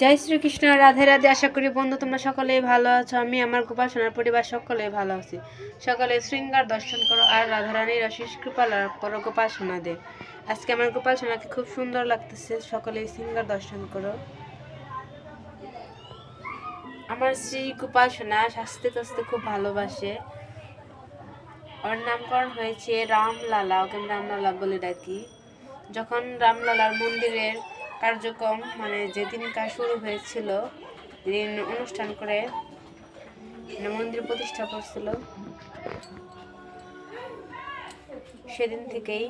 জয় শ্রীকৃষ্ণ, রাধে রাধে। আশা করি বন্ধু তোমরা সকলেই ভালো আছো। আমি আমার গোপাল সোনার পরিবার সকলেই ভালো আছি। সকলে শৃঙ্গার দর্শন করো আর রাধারানীর অশেষ কৃপা লাভ করো গোপাল সোনাদের। আজকে আমার গোপাল সোনাকে খুব সুন্দর লাগতেছে, সকলেই শৃঙ্গার দর্শন করো। আমার শ্রী গোপাল সোনা শাস্তে কাস্তে খুব ভালোবাসে। ওর নামকরণ হয়েছে রামলালা, ওকে আমি রামলালা বলে ডাকি। যখন রামলালার মন্দিরের কার্যক্রম যেদিনকার শুরু হয়েছিল, যেদিন অনুষ্ঠান করে মন্দির প্রতিষ্ঠা করছিল, সেদিন থেকেই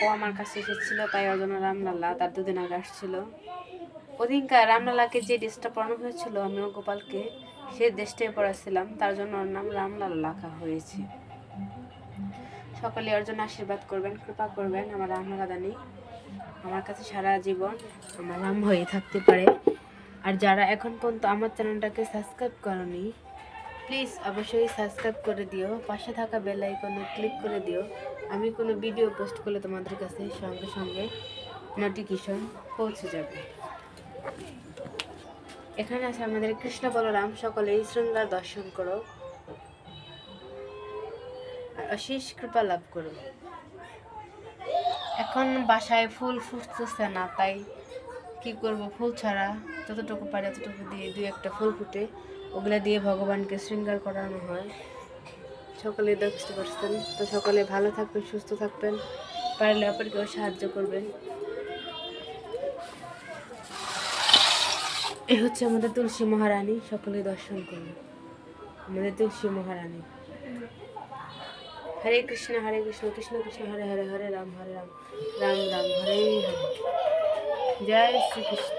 ও আমার কাছে এসেছিল। তাই ওর জন্য রামলালা, তার দুদিন আগে আসছিল। ওদিনকার রামলালাকে যে ড্রেসটা পরানো হয়েছিল, আমি ও গোপালকে সে ড্রেসটাই পরাছিলাম, তার জন্য ওর নাম রামলালা রাখা হয়েছে। সকলে ওর জন্য আশীর্বাদ করবেন, কৃপা করবেন। আমার রামলালা দানি আমার কাছে সারা জীবন আমার রাম হয়ে থাকতে পারে। আর যারা এখন পর্যন্ত আমার চ্যানেলটাকে সাবস্ক্রাইব করনি, প্লিজ অবশ্যই সাবস্ক্রাইব করে দিও, পাশে থাকা বেল আইকনে ক্লিক করে দিও। আমি কোনো ভিডিও পোস্ট করলে তোমাদের কাছে সঙ্গে সঙ্গে নোটিফিকেশন পৌঁছে যাবে। এখানে আছে আমাদের কৃষ্ণ বলরাম, সকলেই শৃঙ্গার দর্শন করো আর অশেষ কৃপা লাভ করো। এখন বাসায় ফুল ফুটতেছে না, তাই কি করব, ফুল ছাড়া যতটুকু পারে ততটুকু দিয়ে দুই একটা ফুল ফুটে, ওগুলা দিয়ে ভগবানকে শৃঙ্গার করানো হয়। সকলে দেখতে পাচ্ছেন। তো সকলে ভালো থাকবেন, সুস্থ থাকবেন, পারলে অপরকেও সাহায্য করবেন। এ হচ্ছে আমাদের তুলসী মহারানী, সকলে দর্শন করুন আমাদের তুলসী মহারানী। হরে কৃষ্ণ কৃষ্ণ কৃষ্ণ হরে হরে, হরে রাম রাম রাম হরে হরে। জয় শ্রীকৃষ্ণ।